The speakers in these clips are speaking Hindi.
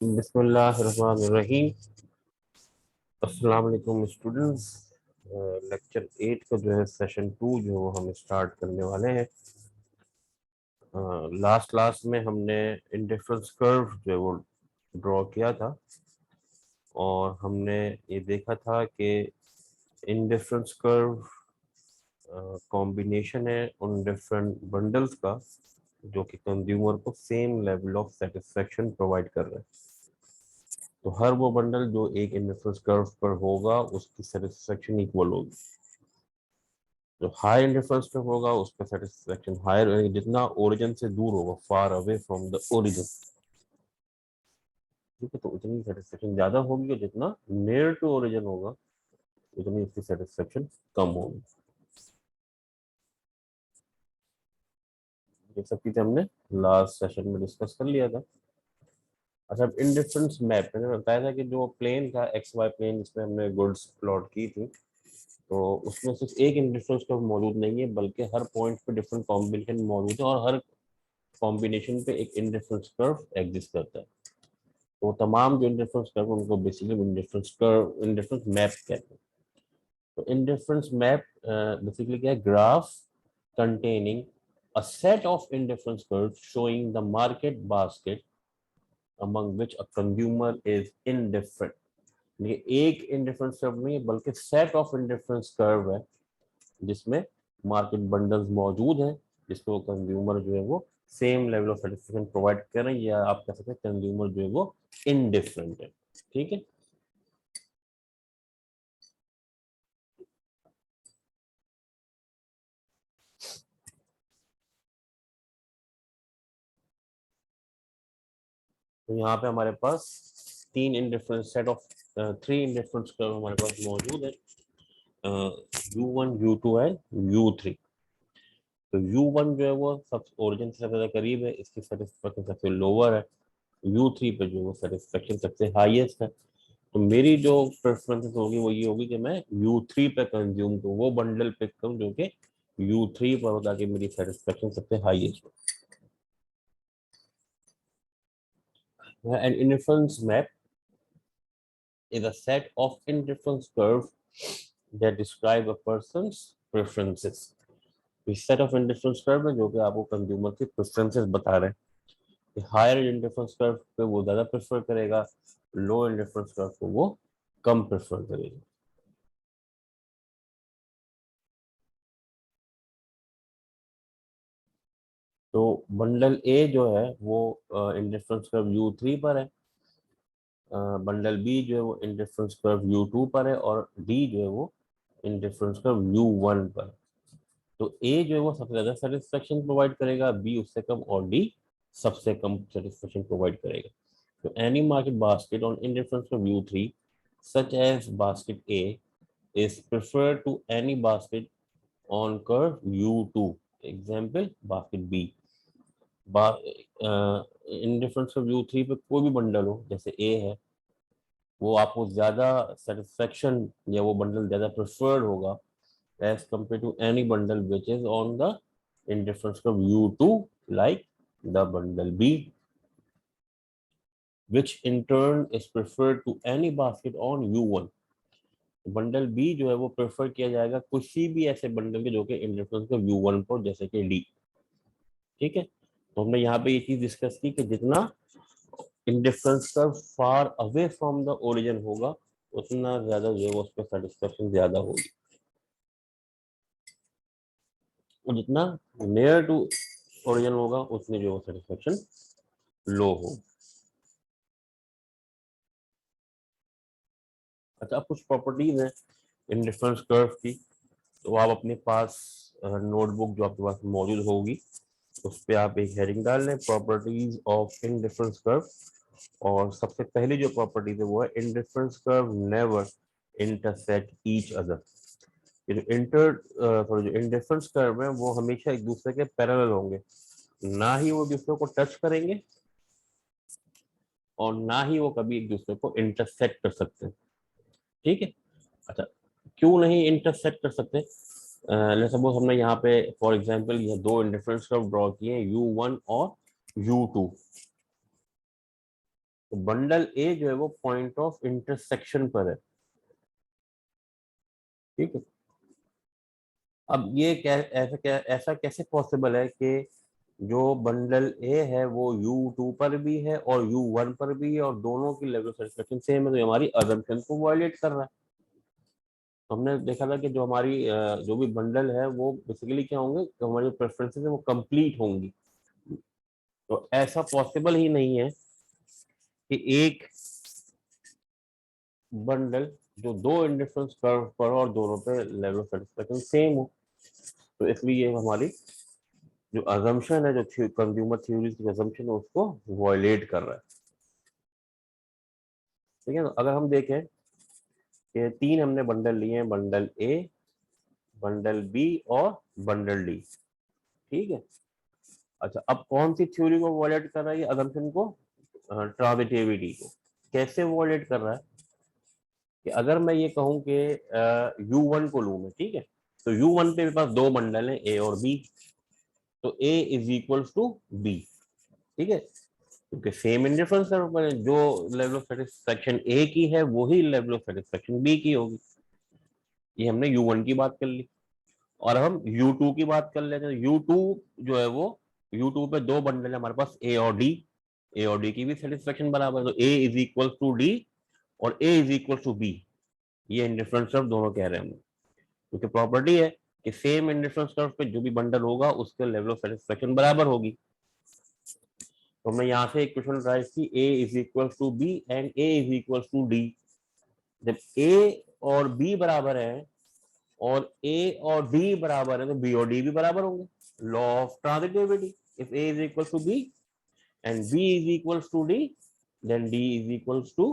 बिस्मिल्लाहिर्रहमानिर्रहीम। अस्सलाम वालेकुम स्टूडेंट्स। लेक्चर 8 का जो है सेशन 2 जो हम स्टार्ट करने वाले हैं। लास्ट क्लास में हमने इंडिफरेंस कर्व जो है वो ड्रॉ किया था और हमने ये देखा था कि इंडिफरेंस कर्व कॉम्बिनेशन है उन डिफरेंट बंडल्स का जो कि कंज्यूमर को same level of satisfaction provide कर रहे हैं। तो हर वो बंडल जो एक इंडिफरेंस कर्व पर होगा उसकी सेटिस्फेक्शन इक्वल होगी। जो हाई इंडिफरेंस पे होगा उसका सेटिस्फेक्शन हायर, जितना ओरिजिन से दूर होगा, far away from the origin, ठीक है, तो उतनी सेटिस्फेक्शन ज्यादा होगी और जितना नियर टू ओरिजिन होगा उतनी उसकी सेटिस्फेक्शन कम होगी। ये सब चीजें हमने लास्ट सेशन में डिस्कस कर लिया था। अच्छा, अब इंडिफरेंस मैप मैंने बताया था कि जो प्लेन था एक्स वाई प्लेन जिसमें हमने गुड्स प्लॉट की थी, तो उसमें सिर्फ एक इंडिफरेंस कर्व मौजूद नहीं है बल्कि हर पॉइंट पे डिफरेंट कॉम्बिनेशन मौजूद है और हर कॉम्बिनेशन पे एक इंडिफरेंस कर्व एग्जिस्ट करता है। तो तमाम जो इंडिफरेंस कर्व उनको बेसिकली इंडिफरेंस मैप कहते हैं। तो इंडिफरेंस मैप बेसिकली क्या है? Graph containing a set of indifference curves showing the market basket among which a consumer is indifferent। ये एक इंडिफरेंस कर्व नहीं है बल्कि सेट ऑफ इंडिफरेंस कर्व है जिसमें मार्केट बंडल्स मौजूद हैं जिसको कंज्यूमर जो है वो same level of satisfaction provide कर रहे हैं, या आप कह सकते हैं कंज्यूमर जो है वो इनडिफरेंट है। ठीक है, तो यहाँ पे हमारे पास तीन indifferent set of three indifference curve हमारे पास मौजूद है, U1 U2 एंड U3। तो U1 जो है वो सब ओरिजिन से सबसे ज्यादा करीब है, इसकी सेटिस्फेक्शन सबसे लोअर है। U3 पे जो वो सेटिस्फेक्शन सबसे हाईएस्ट है। तो मेरी जो प्रेफरेंस होगी वो ये होगी कि मैं U3 पे कंज्यूम करूँ, वो बंडल पिक करूँ जो कि U3 पर हो ताकि मेरी सेटिस्फेक्शन सबसे हाईएस्ट हो। And indifference map is a set of indifference curve that describe a person's preferences। इस सेट ऑफ इंडिफरेंस कर्व है जो कि आपको कंज्यूमर की प्रेफरेंसेस बता रहे हैं। हायर इंडिफरेंस कर्व पे वो ज्यादा प्रेफर करेगा, लो इंडिफरेंस कर्व को वो कम प्रेफर करेगा। तो बंडल ए जो है वो इंडिफरेंस कर्व U3 पर है, बंडल बी जो है वो इंडिफरेंस कर्व U2 पर है और डी जो है वो इंडिफरेंस कर्व U1 पर है। तो ए जो है वो सबसे ज्यादा सेटिस्फेक्शन प्रोवाइड करेगा, बी उससे कम और डी सबसे कम सेटिस्फेक्शन प्रोवाइड करेगा। तो any market basket on indifference of U3 such as basket A is preferred to any basket on curve U2, example basket B। Indifference of U3 पे कोई भी बंडल हो जैसे A है, वो आपको ज्यादा सेटिस्फेक्शन या वो बंडल ज्यादा प्रेफर्ड होगा as compared to any bundle which is on the indifference curve U2, like the bundle B, which in turn is preferred to any basket on U1। Bundle B जो है वो प्रेफर किया जाएगा किसी भी ऐसे बंडल के जो कि इंडिफरेंस कर्व U1 पर, जैसे कि डी। ठीक है, तो हमने यहाँ पे ये चीज डिस्कस की कि जितना indifference curve far away from the origin होगा उतना ज्यादा जो है वो उस पर सेटिस्फेक्शन ज्यादा होगी, और जितना नियर टू ओरिजिन होगा उतनी जो सेटिस्फेक्शन लो हो। अच्छा, अब कुछ प्रॉपर्टीज हैं इंडिफरेंस कर्व की, तो आप अपने पास नोटबुक जो आपके पास मौजूद होगी उस पर आप एक हेडिंग डाल लें, प्रॉपर्टीज ऑफ इंडिफरेंस कर्व। और सबसे पहली जो प्रॉपर्टीज है वो है indifference curve never intersect each other. ये जो जो इंडिफरेंस कर्व है वो हमेशा एक दूसरे के पैरेलल होंगे, ना ही वो दूसरे को टच करेंगे और ना ही वो कभी एक दूसरे को इंटरसेक्ट कर सकते हैं। ठीक है, अच्छा, क्यों नहीं इंटरसेक्ट कर सकते? सपोज हमने यहाँ पे फॉर एग्जांपल ये दो इंडिफरेंस कर्व ड्रॉ किए, U1 और U2। तो बंडल ए जो है वो पॉइंट ऑफ इंटरसेक्शन पर है, ठीक है। अब ये ऐसा कैसे पॉसिबल है कि जो बंडल ए है वो U2 पर भी है और U1 पर भी है और दोनों की लेवल ऑफ सेटिस्फेक्शन सेम है, तो ये हमारी अजम्पशन को वायलेट कर रहा है। तो हमने देखा था कि जो हमारी जो भी बंडल है वो बेसिकली क्या होंगे, तो हमारी प्रेफरेंसेस है वो कंप्लीट होंगी। तो ऐसा पॉसिबल ही नहीं है कि एक बंडल जो दो इंडिफरेंस कर्व पर और दोनों पे लेवल ऑफ सेटिस्फेक्शन सेम हो। तो इसलिए ये हमारी जो अजम्पशन है, जो कंज्यूमर थ्योरी की अजम्पशन है, उसको वायलेट कर रहा है, ठीक है। तो अगर हम देखें कि तीन हमने बंडल लिए हैं, बंडल ए, बंडल बी और बंडल डी, ठीक है। अच्छा, अब कौन सी थ्योरी को वायलेट कर रहा है ये अजम्पशन को? ट्रांजिटिविटी को। कैसे वायलेट कर रहा है कि अगर मैं ये कहूं कि U1 को लूं मैं, ठीक है, तो U1 पे मेरे पास दो बंडल हैं ए और बी, तो A is equal to B, ठीक है, क्योंकि सेम इंडिफरेंस है, जो लेवल ऑफ सेटिस्फेक्शन ए की है वही लेवल ऑफ सेटिस्फेक्शन बी की होगी। ये हमने U1 की बात कर ली, और हम U2 की बात कर लेते हैं। U2 जो है वो, U2 पे दो बंडल है हमारे पास ए और डी, ए और डी की भी सेटिस्फेक्शन बराबर है, तो ए इज इक्वल टू डी और ए इज इक्वल टू बी। ये इंडिफरेंस कर्व दोनों कह रहे हैं हम, क्योंकि प्रॉपर्टी है कि सेम इंडिफरेंस कर्व पे जो भी बंडल होगा उसके लेवल ऑफ सेटिस्फेक्शन बराबर होगी। तो हमने यहाँ से एक क्वेश्चन राइज की, A is equal to B and A is equal to D. जब ए और बी बराबर है और ए और डी बराबर है तो बी और डी भी बराबर होंगे, law of transitivity. If A is equal to B and B is equal to D, then D is equal to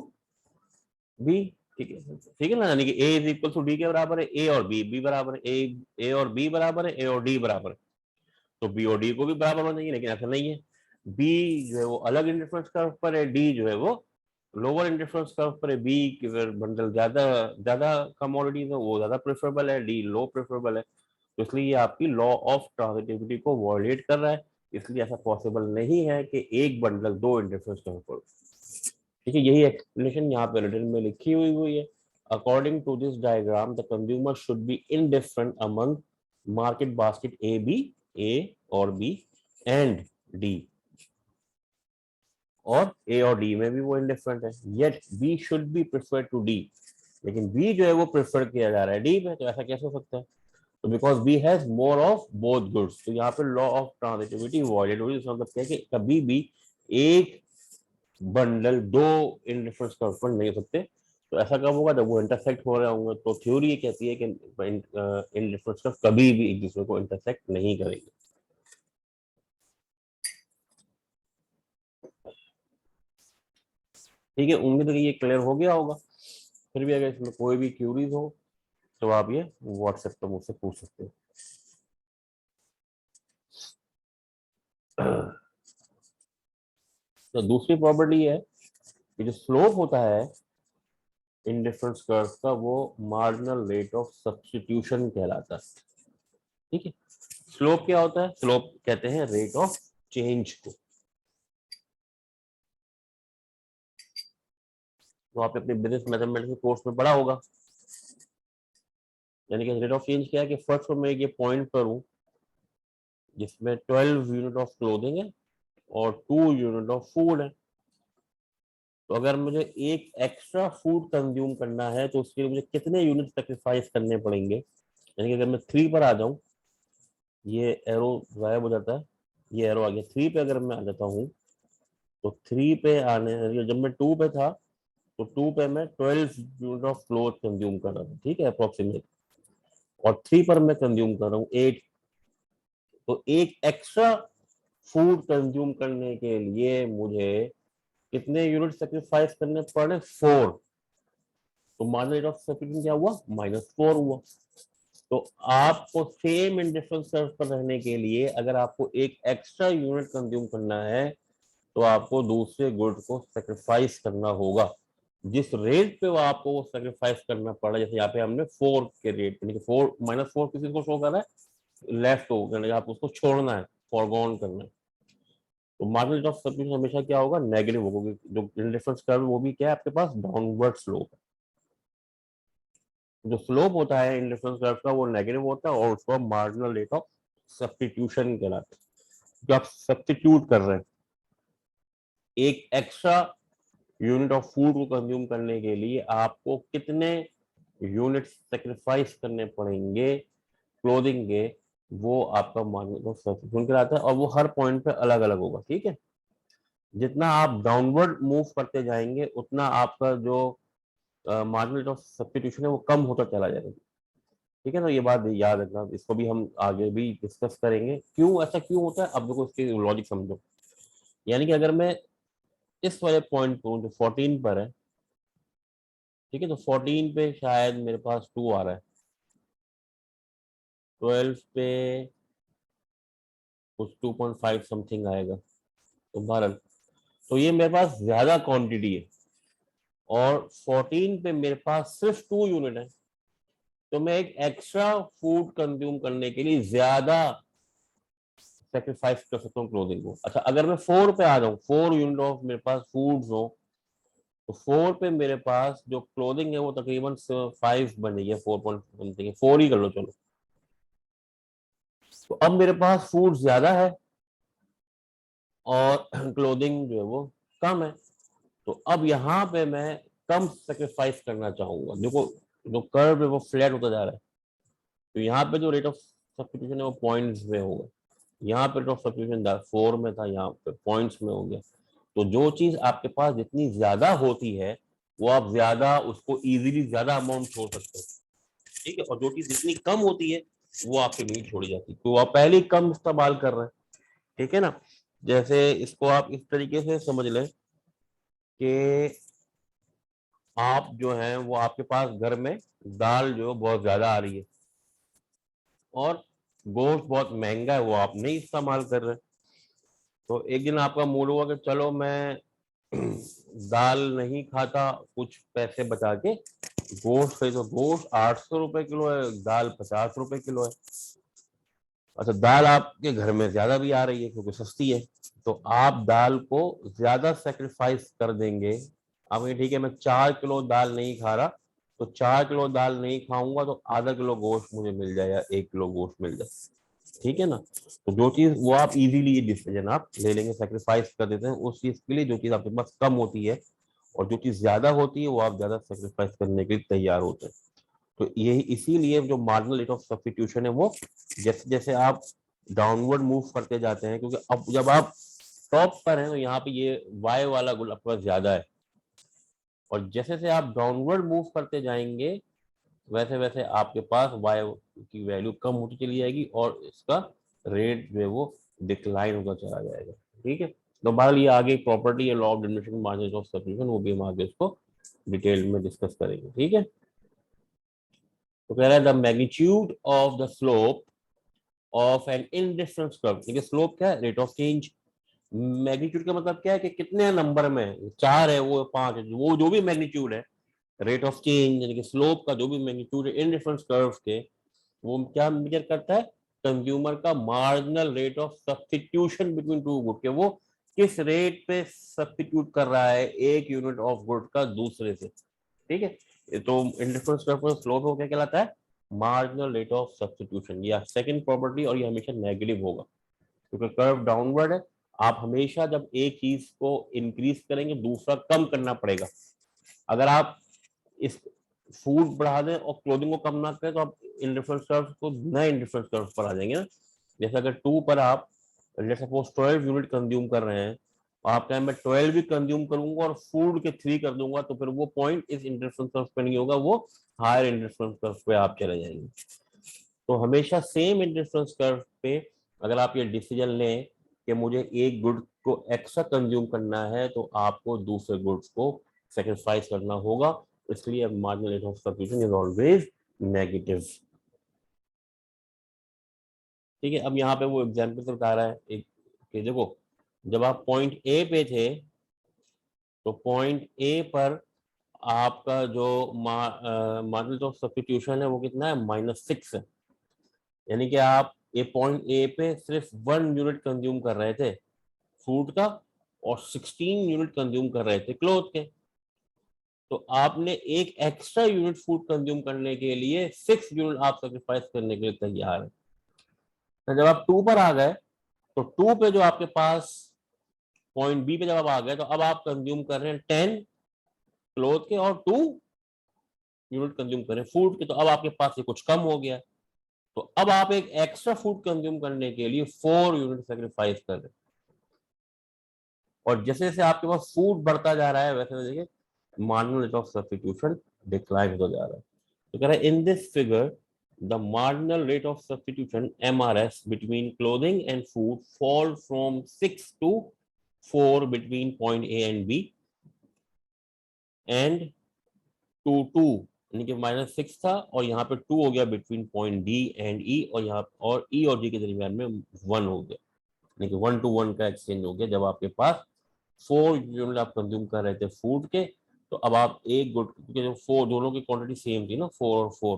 B, ठीक है, ठीक है ना। यानी कि A is equal to D के बराबर है, ए और बी बराबर है, ए और बी बराबर है, ए और डी बराबर है, तो बी और डी को भी बराबर होना चाहिए, लेकिन ऐसा नहीं है। बी जो है वो अलग इंडिफरेंस कर्व पर है, डी जो है वो लोअर इंडिफरेंस कर्व पर है। बी की बंडल ज्यादा ज्यादा कमोडिटीज है, वो ज्यादा प्रेफरेबल है, डी लो प्रेफरेबल है। तो इसलिए ये आपकी लॉ ऑफ ट्रांजिटिविटी को वॉयलेट कर रहा है। इसलिए ऐसा पॉसिबल नहीं है कि एक बंडल दो इंडिफरेंस कर्व पर, ठीक है। यही एक्सप्लेनेशन यहाँ पे रिटन में लिखी हुई है। According to this diagram the consumer should be indifferent among market basket A B, A और बी एंड डी, और ए और डी में भी वो इनडिफरेंट है, yet B should be prefer to D, लेकिन बी जो है वो प्रेफर किया जा रहा है डी में। तो ऐसा कैसे हो सकता है? तो because B has more of both goods, तो यहाँ पे लॉ ऑफ ट्रांजिटिविटी वॉयलेट होगी। इसका मतलब क्या है कि कभी भी एक बंडल दो इंडिफरेंस कर्व पर नहीं हो सकते। तो ऐसा कब होगा? जब वो इंटरसेक्ट हो रहे होंगे। तो थ्योरी ये कहती है कि इंडिफरेंस कर्व कभी भी एक दूसरे को इंटरसेक्ट नहीं करेंगे। ठीक है, उम्मीद है कि ये क्लियर हो गया होगा। फिर भी अगर इसमें कोई भी क्यूरीज हो तो आप ये व्हाट्सएप पर मुझसे पूछ सकते हैं। तो दूसरी प्रॉपर्टी है कि जो स्लोप होता है इंडिफरेंस कर्व का, वो मार्जिनल रेट ऑफ सब्स्टिट्यूशन कहलाता है, ठीक है। स्लोप क्या होता है? स्लोप कहते हैं रेट ऑफ चेंज को। तो आपने अपने बिजनेस मैथमेटिक्स कोर्स में पढ़ा होगा, यानी कि रेट ऑफ चेंज क्या है कि फर्स्ट मैं ये पॉइंट पर हूं जिसमें 12 यूनिट ऑफ क्लोथिंग है और 2 यूनिट ऑफ फूड है। तो अगर मुझे एक एक्स्ट्रा फूड कंज्यूम करना है तो उसके लिए मुझे कितने यूनिट सेक्रीफाइस करने पड़ेंगे? यानी कि अगर मैं 3 पर आ जाऊं, ये एरो गायब हो जाता है, ये एरो आ गया 3 पे, अगर मैं आ जाता हूँ तो 3 पे आने, जब मैं 2 पे था तो 2 पे मैं 12 यूनिट ऑफ क्लोथ कंज्यूम कर रहा था, ठीक है, अप्रोक्सीमेट। और 3 पर मैं कंज्यूम कर रहा हूँ 8। तो एक एक्स्ट्रा फूड कंज्यूम करने के लिए मुझे कितने यूनिट सेक्रीफाइस करने पड़े? 4। तो माइनस रेट ऑफ सब्स्टिट्यूशन क्या हुआ? -4 हुआ। तो आपको सेम इंडिफरेंस कर्व पर रहने के लिए अगर आपको एक एक्स्ट्रा यूनिट कंज्यूम करना है तो आपको दूसरे गुड को सेक्रीफाइस करना होगा। जिस रेट पे वो आपको वो सेक्रीफाइस करना पड़ा, जैसे यहाँ पे हमने 4 के रेट पे, 4 -4 किसी को शो कर रहा है, लेफ्ट हो, आप उसको छोड़ना है, फॉरगॉन करना है। तो मार्जिनल रेट ऑफ सब्स्टिट्यूशन हमेशा क्या होगा, नेगेटिव होगा। जो इंडिफरेंस कर्व वो भी क्या है आपके पास, डाउनवर्ड स्लोप है। जो स्लोप होता है इंडिफरेंस कर्व का वो नेगेटिव होता है और उसको मार्जिनल रेट ऑफ सब्स्टिट्यूशन कहलाता है। जो आप सब्स्टिट्यूट कर रहे हैं एक एक्स्ट्रा यूनिट ऑफ फूड को कंज्यूम करने के लिए आपको कितने यूनिट सेक्रीफाइस करने पड़ेंगे क्लोथिंग के, वो आपका मार्जिनल ऑफ सब्स्टिट्यूशन कहलाता है। और वो हर पॉइंट पे अलग अलग होगा, ठीक है। जितना आप डाउनवर्ड मूव करते जाएंगे उतना आपका जो मार्जिनल रेट ऑफ सब्स्टिट्यूशन है वो कम होता चला जाएगा, ठीक है ना। ये बात याद रखना, इसको भी हम आगे भी डिस्कस करेंगे क्यों ऐसा क्यों होता है। अब देखो इसकी लॉजिक समझो। यानी कि अगर मैं इस वाले पॉइंट को जो 14 पर है, ठीक है, तो 14 पे शायद मेरे पास 2 आ रहा है, 12 पे कुछ 2.5 समथिंग आएगा। तो बहरहाल तो ये मेरे पास ज्यादा क्वांटिटी है और 14 पे मेरे पास सिर्फ 2 यूनिट है। तो मैं एक एक्स्ट्रा फूड कंज्यूम करने के लिए ज्यादा सेक्रीफाइस कर सकता हूँ क्लोथिंग को। अच्छा, अगर मैं 4 पे आ जाऊँ, 4 यूनिट ऑफ मेरे पास फूड्स हो, तो 4 पे मेरे पास जो क्लोथिंग है वो तकरीबन 5 बनेगी, 4.something, 4 ही कर लो चलो। तो अब मेरे पास फूड ज्यादा है और क्लोथिंग जो है वो कम है। तो अब यहाँ पे मैं कम सेक्रीफाइस करना चाहूंगा। देखो जो कर्व है वो फ्लैट होता जा रहा है, तो यहाँ पे जो रेट ऑफ सब्स्टिट्यूशन है वो पॉइंट्स में होगा। यहाँ पे रेट ऑफ सब्स्टिट्यूशन 4 में था, यहाँ पे पॉइंट्स में हो गया। तो जो चीज आपके पास जितनी ज्यादा होती है वो आप ज्यादा उसको इजीली ज्यादा अमाउंट छोड़ सकते हो, ठीक है। और जो चीज जितनी कम होती है वो आपसे नहीं छोड़ी जाती, तो आप पहले ही कम इस्तेमाल कर रहे हैं, ठीक है ना। जैसे इसको आप इस तरीके से समझ लें कि आप जो है वो आपके पास घर में दाल जो बहुत ज्यादा आ रही है और गोश्त बहुत महंगा है, वो आप नहीं इस्तेमाल कर रहे। तो एक दिन आपका मूड हुआ कि चलो मैं दाल नहीं खाता, कुछ पैसे बचा के गोश्त खरीदो। गोश्त 800 रुपए किलो है, दाल 50 रुपए किलो है। अच्छा, दाल आपके घर में ज्यादा भी आ रही है क्योंकि सस्ती है, तो आप दाल को ज्यादा सेक्रीफाइस कर देंगे। आप ये ठीक है मैं 4 किलो दाल नहीं खा रहा, तो 4 किलो दाल नहीं खाऊंगा तो आधा किलो गोश्त मुझे मिल जाए या 1 किलो गोश्त मिल जाए, ठीक है ना। तो जो चीज वो आप इजीली ये डिसीजन आप ले लेंगे, सेक्रीफाइस कर देते हैं उस चीज के लिए जो चीज आपके पास कम होती है, और जो चीज ज्यादा होती है वो आप ज्यादा सेक्रीफाइस करने के लिए तैयार होते हैं। तो यही इसीलिए जो मार्जिनल रेट ऑफ सब्स्टिट्यूशन है वो जैसे जैसे आप डाउनवर्ड मूव करते जाते हैं, क्योंकि अब जब आप टॉप पर हैं तो यहाँ पे ये वाई वाला गुल आपके पास ज्यादा है, और जैसे से आप डाउनवर्ड मूव करते जाएंगे वैसे वैसे आपके पास वाई की वैल्यू कम होती चली जाएगी और इसका रेट जो है वो डिक्लाइन होता चला जाएगा, ठीक है। तो बहरहाल ये आगे प्रॉपर्टी है law of diminishing margin of substitution, वो भी हम आगे उसको डिटेल में डिस्कस करेंगे, ठीक है। तो कह रहा है the magnitude of the slope of an indifference curve. देखिए स्लोप क्या है, रेट ऑफ चेंज। मैग्नीट्यूड का मतलब क्या है कि कितने नंबर में, 4 है वो 5 है, वो जो भी मैग्नीट्यूड है रेट ऑफ चेंज यानी कि स्लोप का जो भी मैग्नीट्यूड है इंडिफरेंस कर्व के, वो क्या मेजर करता है, कंज्यूमर का marginal rate of substitution between two good, के वो किस रेट पे सब्स्टिट्यूट कर रहा है एक यूनिट ऑफ गुड का दूसरे से, ठीक है। तो इंडिफरेंस कर्व का स्लोप हो क्या कहलाता है, मार्जिनल रेट ऑफ सब्स्टिट्यूशन, या सेकंड प्रॉपर्टी। और ये हमेशा नेगेटिव होगा क्योंकि कर्व डाउनवर्ड है। आप हमेशा जब एक चीज को इंक्रीज करेंगे दूसरा कम करना पड़ेगा। अगर आप इस फूड बढ़ा दें और क्लोथिंग को कम ना करें तो आप इंडिफरेंस कर्व को नए इंडिफरेंस कर्व पर आ जाएंगे ना। जैसे अगर 2 पर आप सपोज 12 यूनिट कंज्यूम कर रहे हैं और आप कहें मैं 12 भी कंज्यूम करूंगा और फूड के 3 कर दूंगा, तो फिर वो पॉइंट इस इंडिफरेंस कर्व पे नहीं होगा, वो हायर इंडिफरेंस कर्व पे आप चले जाएंगे। तो हमेशा सेम इंडिफरेंस कर्व पे अगर आप ये डिसीजन लें कि मुझे एक गुड को एक्स्ट्रा कंज्यूम करना है तो आपको दूसरे गुड्स को सेक्रीफाइस करना होगा, इसलिए marginal rate of substitution is always negative, ठीक है। अब यहाँ पे वो एग्जाम्पल से बता रहा है एक कि देखो जब आप पॉइंट ए पे थे तो पॉइंट ए पर आपका जो मार्जिनल रेट ऑफ सब्स्टिट्यूशन है वो कितना है, -6 है। यानी कि आप ये पॉइंट ए पे सिर्फ 1 यूनिट कंज्यूम कर रहे थे फूड का और 16 यूनिट कंज्यूम कर रहे थे क्लोथ के। तो आपने एक एक्स्ट्रा यूनिट फूड कंज्यूम करने के लिए 6 यूनिट आप सेक्रीफाइस करने के लिए तैयार है। तो जब आप 2 पर आ गए तो 2 पे जो आपके पास पॉइंट बी पे जब आप आ गए तो अब आप कंज्यूम कर रहे हैं 10 क्लोथ के और 2 यूनिट कंज्यूम कर रहे हैं फूड के। तो अब आपके पास ये कुछ कम हो गया। तो अब आप एक एक्स्ट्रा फूड कंज्यूम करने के लिए 4 यूनिट सेक्रीफाइस कर रहे हैं। और जैसे जैसे आपके पास फूड बढ़ता जा रहा है वैसे देखिए marginal rate of substitution decline होता जा रहा है। तो कह रहा है in this figure the marginal rate of substitution MRS between clothing and food fall from 6 to 4 between point A and B and to 2 यानी कि -6 था और यहाँ पे 2 हो गया between point D and E और यहाँ और E और D के दरमियान में 1 हो गया यानी कि 1 to 1 का एक्सचेंज हो गया। जब आपके पास 4 यूनिट आप कंज्यूम कर रहे थे फूड के तो अब आप एक गुड क्योंकि जो 4 दोनों की क्वांटिटी सेम थी ना 4 और 4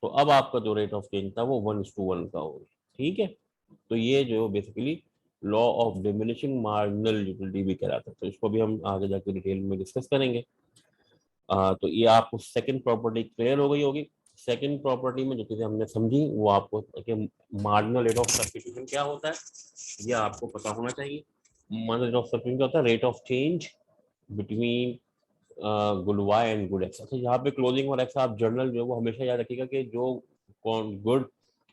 तो अब आपका जो रेट ऑफ चेंज था वो 1:1 का हो गया। ठीक है। तो ये जो basically law of diminishing marginal utility भी कहलाता है। तो इसको भी हम आगे जाकर डिटेल में डिस्कस करेंगे। तो ये आपको सेकंड प्रॉपर्टी क्लियर हो गई होगी। सेकंड प्रॉपर्टी में जो चीजें हमने समझी वो आपको कि मार्जिनल रेट ऑफ सब्स्टिट्यूशन क्या होता है ये आपको पता होना चाहिए। मार्जिनल रेट ऑफ सब्स्टिट्यूशन क्या होता है? Rate of change between good Y and good X. अच्छा यहाँ पे क्लोजिंग और एक्स आप जर्नल जो है वो हमेशा याद रखिएगा कि जो गुड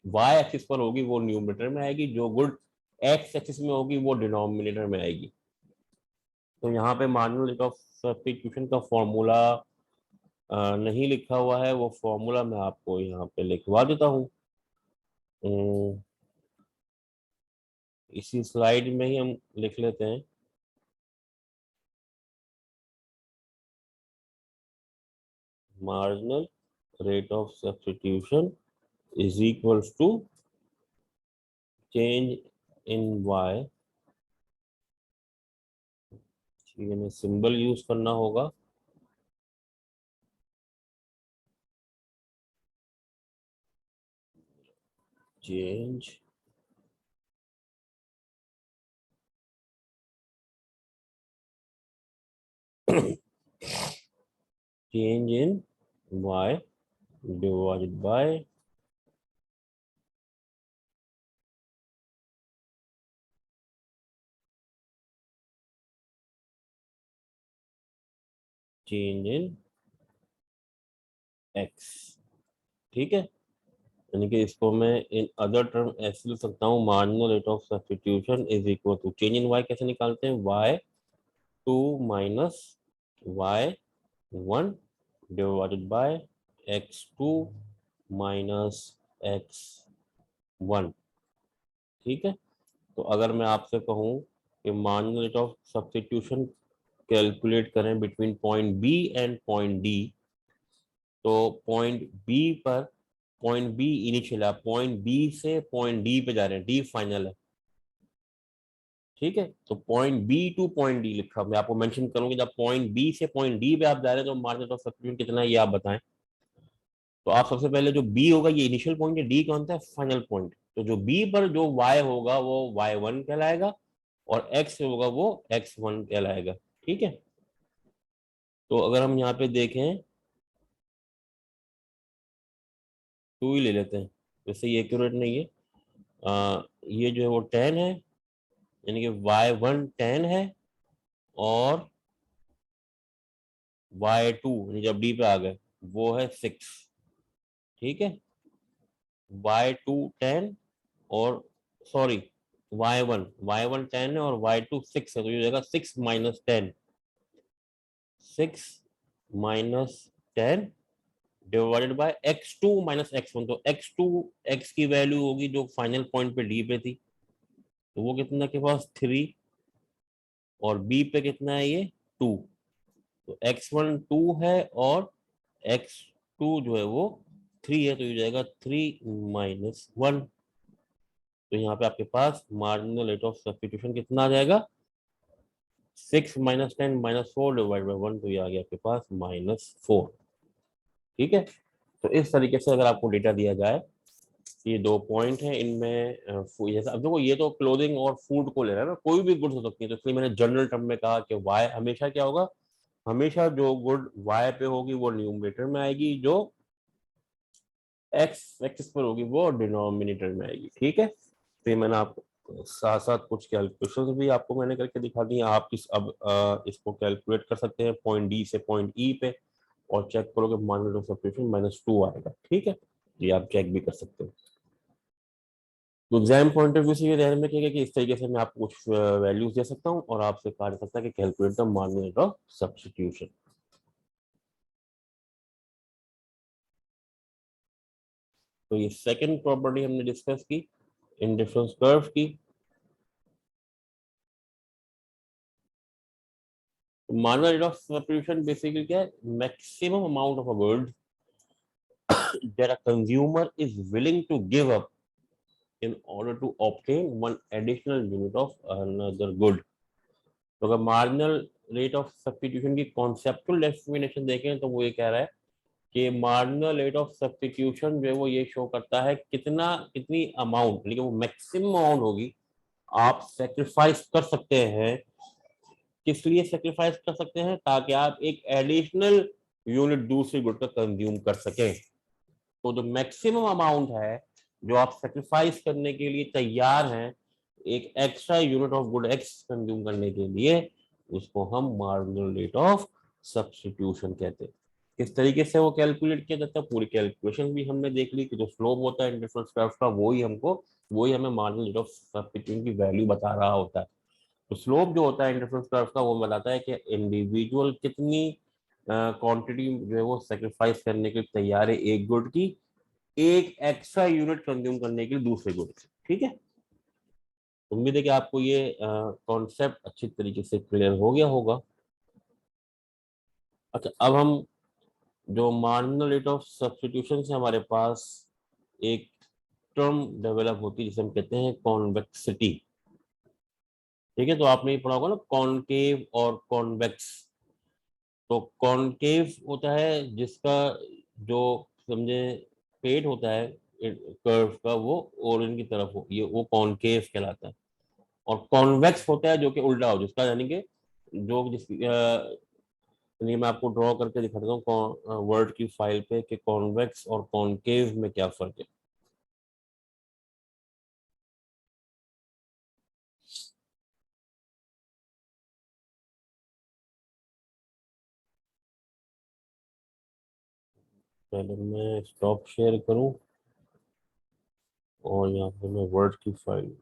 वाई एक्सिस पर होगी वो न्यूमरेटर में आएगी, जो गुड एक्स एक्सिस में होगी वो डिनोमिनेटर में आएगी। तो यहाँ पे मार्जिनल रेट ऑफ सब्स्टिट्यूशन का फॉर्मूला नहीं लिखा हुआ है, वो फॉर्मूला मैं आपको यहाँ पे लिखवा देता हूँ। इसी स्लाइड में ही हम लिख लेते हैं। Marginal rate of substitution is equals to change in y। ठीक है, सिंबल यूज करना होगा। Change change in y divided by change in x। ठीक है, यानी कि इसको मैं इन अदर टर्म ऐसे लिख सकता हूँ marginal rate of substitution is equal to change in y। कैसे निकालते हैं? y2 minus y1 divided by x2 minus x1। ठीक है। तो अगर मैं आपसे कहूँ कि marginal rate of substitution calculate करें between point B and point D तो पॉइंट बी पर पॉइंट बी इनिशियल है, पॉइंट बी से पॉइंट डी पे जा रहे हैं, डी फाइनल है। ठीक है, तो point B to point D लिखा मैं आपको मेंशन करूंगी। जब पॉइंट बी से पॉइंट डी पे आप जा रहे हैं तो मार्जिनल ऑफ सब्स्टिट्यूशन कितना है ये आप बताएं। तो आप सबसे पहले जो बी होगा ये इनिशियल पॉइंट है, डी कौन सा है? Final point. तो जो बी पर जो वाई होगा वो y1 कहलाएगा और x होगा वो x1 कहलाएगा। ठीक है, तो अगर हम यहाँ पे देखें 2 ही ले लेते हैं, वैसे ये एक्यूरेट नहीं है। ये जो है वो 10 है यानी कि y1 10 है और y2 यानी जब डी पे आ गए वो है 6। ठीक है, y2 10 और सॉरी y1 10 है और y2 6 है तो ये हो जाएगा 6 minus 10, 6 minus 10 divided by x2 minus x1। तो x2 x की वैल्यू होगी जो फाइनल पॉइंट पे डी पे थी तो वो कितना के पास 3 और b पे कितना है ये 2। तो x1 2 है और x2 जो है वो 3 है तो ये जाएगा 3 माइनस 1। तो यहाँ पे आपके पास मार्जिनल रेट ऑफ सब्स्टिट्यूशन कितना आ जाएगा? 6 माइनस 10 माइनस 4 डिवाइड बाई 1 तो ये आ गया आपके पास -4। ठीक है, तो इस तरीके से अगर आपको डेटा दिया जाए ये 2 पॉइंट है इनमें। जैसे अब देखो ये तो क्लोथिंग और फूड को ले रहा है ना, कोई भी गुड्स हो सकती है, तो इसलिए मैंने जनरल टर्म में कहा कि वाई हमेशा क्या होगा, हमेशा जो गुड वाई पे होगी वो न्यूमरेटर में आएगी, जो एक्स एक्सिस पर होगी वो डिनोमिनेटर में आएगी। ठीक है, तो ये मैंने आपको साथ साथ कुछ कैलकुलेशंस भी आपको मैंने करके दिखा दी हैं। आप अब इसको कैलकुलेट कर सकते हैं पॉइंट डी से पॉइंट ई पे, और चेक करोगे माइनस ऑफ सब्स्टिट्यूशन -2 आएगा। ठीक है, ये आप चेक भी कर सकते हैं। तो एग्जाम पॉइंट ऑफ व्यू से ये ध्यान में रखिएगा कि इस तरीके से मैं आपको कुछ वैल्यूज दे सकता हूँ और आपसे कहा जा सकता है कि calculate the margin of substitution. तो ये सेकंड प्रॉपर्टी हमने डिस्कस की इंडिफरेंस कर्व की। Margin rate of substitution basically क्या है, maximum amount of a good that a consumer is willing to give up in order to obtain one additional unit of another good। तो अगर मार्जिनल रेट ऑफ सब्स्टिट्यूशन की कॉन्सेप्चुअल डेफिनेशन देखें तो वो ये कह रहा है कि मार्जिनल रेट ऑफ सब्स्टिट्यूशन जो है वो ये शो करता है कितना कितनी अमाउंट, लेकिन वो मैक्सिमम अमाउंट होगी आप सेक्रीफाइस कर सकते हैं। किस लिए सेक्रीफाइस कर सकते हैं, ताकि आप एक एडिशनल यूनिट दूसरी गुड का कंज्यूम कर सकें। तो जो मैक्सिमम अमाउंट है जो आप सेक्रीफाइस करने के लिए तैयार हैं एक extra unit of good x consume करने के लिए, उसको हम मार्जिनल रेट ऑफ सब्स्टिट्यूशन कहते हैं। किस तरीके से वो कैलकुलेट किया जाता है, पूरी कैलकुलेशन भी हमने देख ली कि जो स्लोप होता है इंडिफरेंस कर्व का वही हमें मार्जिनल रेट ऑफ सब्स्टिट्यूशन की वैल्यू बता रहा होता है। तो स्लोप जो होता है इंडिफरेंस कर्व का वो बताता है कि इंडिविजुअल कितनी क्वांटिटी जो है वो सेक्रीफाइस करने के लिए तैयार है एक गुड की एक एक्स्ट्रा यूनिट कंज्यूम करने के लिए दूसरे गुड से। ठीक है, उम्मीद है कि आपको ये कॉन्सेप्ट अच्छी तरीके से क्लियर हो गया होगा। अच्छा, अब हम जो मार्जिनल रेट ऑफ सब्स्टिट्यूशन से हमारे पास एक टर्म डेवलप होती है जिसे हम कहते हैं कॉन्वेक्सिटी। ठीक है, तो आपने ये पढ़ा होगा ना कॉनकेव और कॉन्वेक्स। तो कॉनकेव होता है जिसका जो समझे पेट होता है कर्व का वो ओरिजिन की तरफ हो, ये वो कॉनकेव कहलाता है। और कॉन्वेक्स होता है जो कि उल्टा हो, जिसका यानी कि जो जिस चलिए मैं आपको ड्रॉ करके दिखाता हूँ वर्ड की फाइल पे कि कॉन्वेक्स और कॉनकेव में क्या फर्क है। पहले मैं स्टॉप शेयर करूं और यहाँ पे मैं वर्ड की फाइल,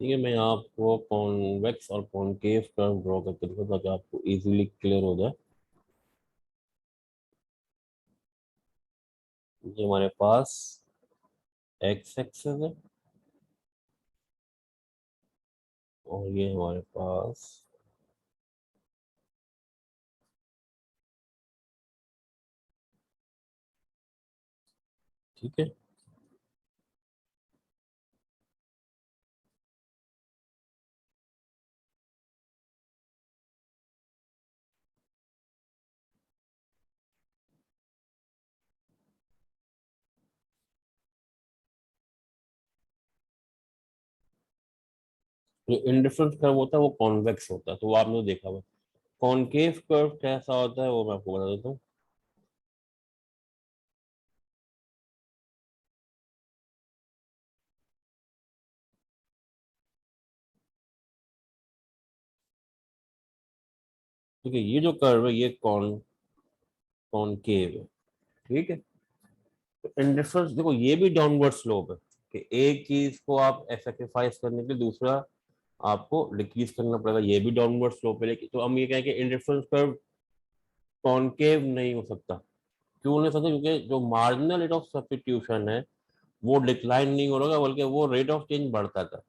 ठीक है, मैं आपको कॉन्वेक्स और कॉनकेव कर्व ड्रॉ करके दिखाऊं ताकि आपको इजीली क्लियर हो जाए। ये हमारे पास एक्स एक्सेस है और ये हमारे पास ठीक है। जो इंडिफरेंस कर्व होता है वो कॉन्वेक्स होता है, तो वो आपने देखा हुआ। कॉनकेव कर्व कैसा होता है वो मैं आपको बता देता हूँ। ठीक है, ये जो कर्व है ये कॉनकेव है। ठीक है, तो इंडिफरेंस देखो ये भी डाउनवर्ड स्लोप है। कि एक चीज को आप सेक्रीफाइस करने के लिए दूसरा आपको डिक्रीज करना पड़ेगा, ये भी डाउनवर्ड स्लोप है। लेकिन तो हम ये कहें कि इंडिफरेंस कर्व कॉनकेव नहीं हो सकता। क्यों नहीं हो सकता? क्योंकि जो मार्जिनल रेट ऑफ सब्स्टिट्यूशन है वो डिक्लाइन नहीं हो रहा, बल्कि वो रेट ऑफ चेंज बढ़ता था।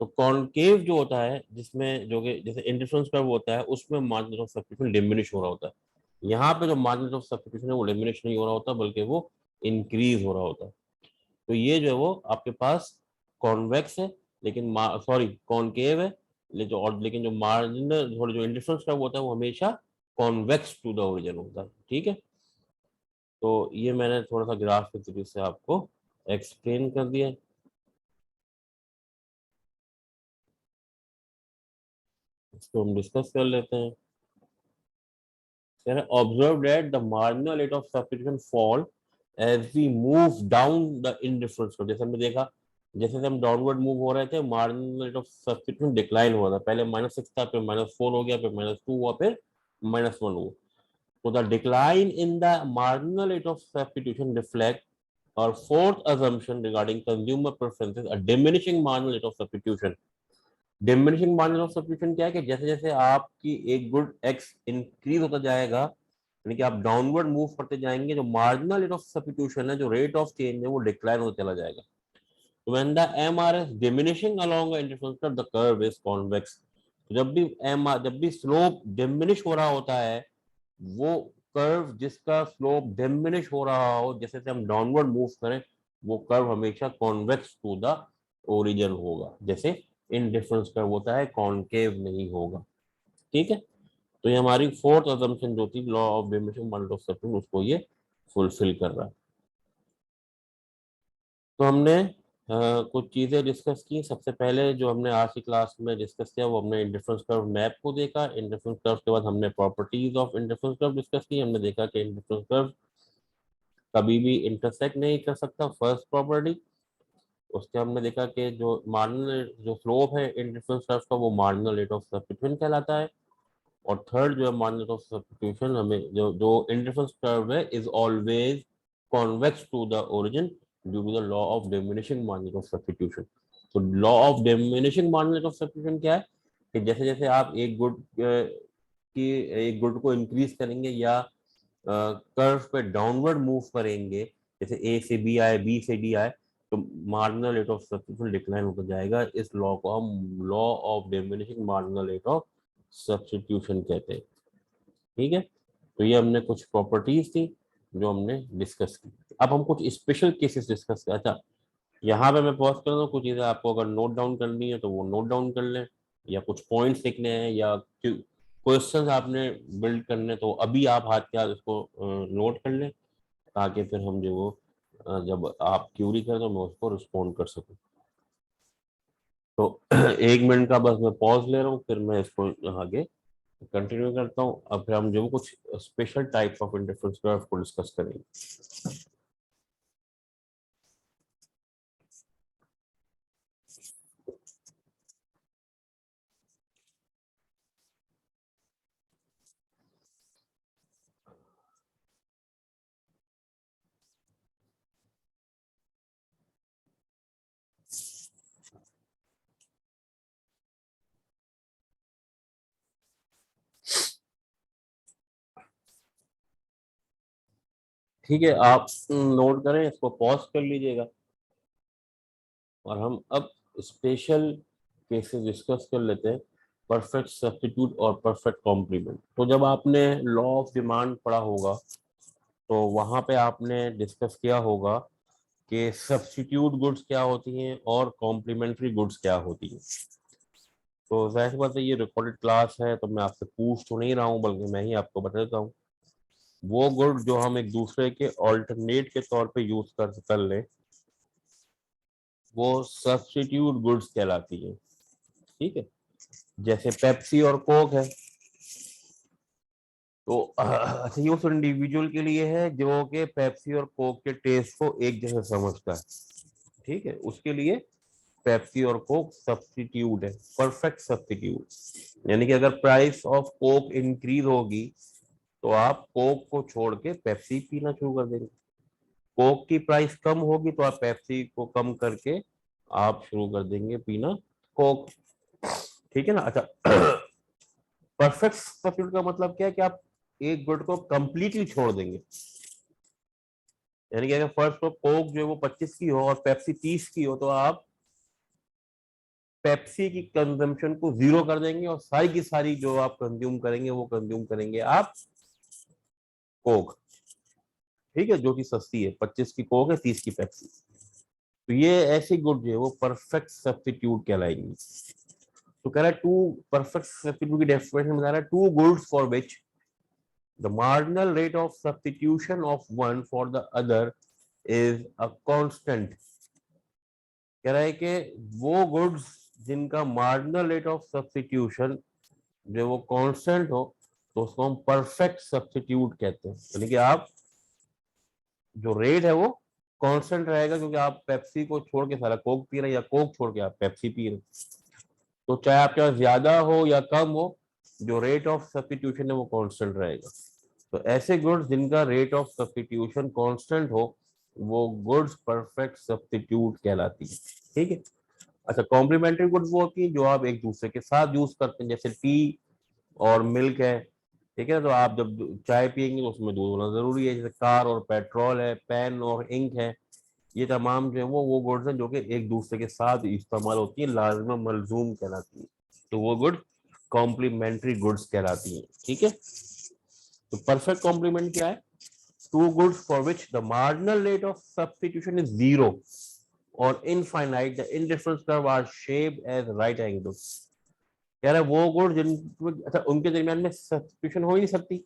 तो कॉनकेव जो होता है, जिसमें जो कि जैसे इंडिफरेंस कर्व होता है, उसमें मार्जिन ऑफ सब्स्टिट्यूशन डिमिनिश हो रहा होता है। यहाँ पे जो मार्जिन ऑफ सब्स्टिट्यूशन है वो डिमिनिश नहीं हो रहा होता, बल्कि वो इंक्रीज हो रहा होता है। तो ये जो है वो आपके पास कॉन्वेक्स है, लेकिन सॉरी कॉनकेव है, लेकिन जो मार्जिनल जो इंडिफरेंस कर्व होता है वो हमेशा कॉन्वेक्स टू द ओरिजिन होता है। ठीक है, तो ये मैंने थोड़ा सा ग्राफ के तरीके से आपको एक्सप्लेन कर दिया। इसको हम डिस्कस कर लेते हैं। Observe that the marginal rate of substitution fall as we move down the indifference curve. जैसे हमने देखा, जैसे हम डाउनवर्ड मूव हो रहे थे, marginal rate of substitution decline हो रहा था। पहले -6 था, फिर -4 हो गया, फिर -2 हुआ, फिर -1 हुआ। So the decline in the marginal rate of substitution reflect our fourth assumption regarding consumer preferences, a diminishing marginal rate of substitution. Diminishing marginal of substitution क्या है कि जैसे जैसे आपकी एक गुड x इंक्रीज होता जाएगा, यानी कि आप डाउनवर्ड मूव करते जाएंगे, जो मार्जिनल रेट ऑफ सब्स्टिट्यूशन है, जो रेट ऑफ चेंज है, वो डिक्लाइन होता चला जाएगा। तो when the MR is diminishing along a interference curve, the curve is convex. तो जब भी स्लोप डिमिनिश हो रहा होता है, वो कर्व जिसका स्लोप डिमिनिश हो रहा हो, जैसे से हम डाउनवर्ड मूव करें, वो कर्व हमेशा कॉन्वेक्स टू द ओरिजिन होगा। जैसे इंडिफरेंस कर्व होता है, कॉनकेव नहीं होगा। ठीक है, तो ये हमारी फोर्थ अजम्पशन जो थी, law of diminishing model of substitution, उसको ये फुलफिल कर रहा है। तो हमने कुछ चीजें डिस्कस की। सबसे पहले जो हमने आज की क्लास में डिस्कस किया वो हमने इंडिफरेंस कर्व मैप को देखा। इंडिफरेंस कर्व के बाद हमने properties of indifference curve discuss की। हमने देखा कि इंडिफरेंस कर्व कभी भी इंटरसेक्ट नहीं कर सकता, फर्स्ट प्रॉपर्टी। उसके हमने देखा कि जो मार्जिनल जो स्लोप है इंडिफरेंस कर्व का, वो मार्जिनल रेट ऑफ सब्स्टिट्यूशन कहलाता है। और थर्ड जो है मार्जिनल रेट ऑफ सब्स्टिट्यूशन, हमें जो जो इंडिफरेंस कर्व है is always convex to the origin due to the law of diminishing marginal of substitution. तो law of diminishing marginal of substitution क्या है कि जैसे जैसे आप एक गुड को इंक्रीज करेंगे या कर्व पे डाउनवर्ड मूव करेंगे, जैसे ए से बी आए, बी से डी आए, तो marginal rate of substitution decline होता जाएगा। इस लॉ को हम law of diminishing marginal rate of substitution कहते हैं। ठीक है, तो ये हमने कुछ प्रॉपर्टीज थी जो हमने डिस्कस की। अब हम कुछ स्पेशल केसेस डिस्कस कर। अच्छा, यहाँ पे मैं पॉज कर दूँ, कुछ चीजें आपको अगर नोट डाउन करनी है तो वो नोट डाउन कर लें, या कुछ पॉइंट्स लिखने हैं या क्वेश्चंस आपने बिल्ड करने, तो अभी आप हाथ के हाथ इसको नोट कर लें, ताकि फिर हम जो वो जब आप क्यूरी करें तो मैं उसको रिस्पॉन्ड कर सकूं। तो 1 मिनट का बस मैं पॉज ले रहा हूँ, फिर मैं इसको आगे कंटिन्यू करता हूँ। अब फिर हम जो कुछ special types of indifference curve को डिस्कस करेंगे। ठीक है, आप नोट करें, इसको पॉज कर लीजिएगा और हम अब स्पेशल केसेस डिस्कस कर लेते हैं, परफेक्ट सब्स्टिट्यूट और परफेक्ट कॉम्प्लीमेंट। तो जब आपने लॉ ऑफ डिमांड पढ़ा होगा, तो वहां पे आपने डिस्कस किया होगा कि सब्स्टिट्यूट गुड्स क्या होती हैं और कॉम्प्लीमेंट्री गुड्स क्या होती हैं। तो जाहिर सी बात है, ये रिकॉर्डेड क्लास है, तो मैं आपसे पूछ तो नहीं रहा हूँ, बल्कि मैं ही आपको बता देता हूँ। वो गुड जो हम एक दूसरे के ऑल्टरनेट के तौर पे यूज कर लें, वो सब्स्टिट्यूट गुड्स कहलाती है। ठीक है, जैसे पेप्सी और कोक है, तो अच्छा ये उस इंडिविजुअल के लिए है जो कि पेप्सी और कोक के टेस्ट को एक जैसा समझता है। ठीक है, उसके लिए पेप्सी और कोक सब्स्टिट्यूट है, परफेक्ट सब्स्टिट्यूट। यानी कि अगर प्राइस ऑफ कोक इंक्रीज होगी, तो आप कोक को छोड़ के पेप्सी पीना शुरू कर देंगे। कोक की प्राइस कम होगी तो आप पेप्सी को कम करके आप शुरू कर देंगे पीना कोक, ठीक है ना। अच्छा परफेक्ट सब्स्टिट्यूट का मतलब क्या है कि आप एक गुड को कंप्लीटली छोड़ देंगे, यानी कि अगर फर्स्ट को कोक जो है वो 25 की हो और पेप्सी 30 की हो, तो आप पेप्सी की कंजम्पशन को जीरो कर देंगे और सारी की सारी जो आप कंज्यूम करेंगे वो कंज्यूम करेंगे आप कोक, ठीक है, जो कि सस्ती है, 25 की कोक है, 30 की पेप्सी। तो ये ऐसी गुड जो है वो परफेक्ट सब्स्टिट्यूट कहलाएंगी। तो कह रहा है टू परफेक्ट सब्स्टिट्यूट की डेफिनेशन बता रहा है, two goods for which the marginal rate of substitution of one for the other is a constant. कह रहा है कि वो गुड्स जिनका मार्जिनल रेट ऑफ सब्स्टिट्यूशन जो वो कांस्टेंट हो, तो उसको हम परफेक्ट सब्स्टिट्यूट कहते हैं। यानी कि आप जो रेट है वो कांस्टेंट रहेगा, क्योंकि आप पेप्सी को छोड़ के सारा कोक पी रहे हैं या कोक छोड़ के आप पेप्सी पी रहे हैं, तो चाहे आपके पास ज्यादा हो या कम हो, जो रेट ऑफ सब्स्टिट्यूशन है वो कांस्टेंट रहेगा। तो ऐसे गुड्स जिनका रेट ऑफ सब्स्टिट्यूशन कांस्टेंट हो, वो गुड्स परफेक्ट सब्स्टिट्यूट कहलाती है, ठीक है। अच्छा कॉम्प्लीमेंट्री गुड्स वो होती है जो आप एक दूसरे के साथ यूज करते हैं, जैसे टी और मिल्क है, ठीक है। तो आप जब चाय पियेंगे तो उसमें दूध होना जरूरी है, जैसे कार और पेट्रोल है, पेन और इंक है, ये तमाम जो है वो गुड्स हैं जो कि एक दूसरे के साथ इस्तेमाल होती है, लाजम मलजूम कहलाती है, तो वो गुड कॉम्प्लीमेंट्री गुड्स कहलाती है, ठीक है। तो परफेक्ट कॉम्प्लीमेंट क्या है, two goods for which the marginal rate of substitution is zero और infinite, the indifference curve are shaped as right angles. कह रहा है वो गुड जिन, अच्छा उनके दरमियान में सब्स्टिट्यूशन हो ही नहीं सकती,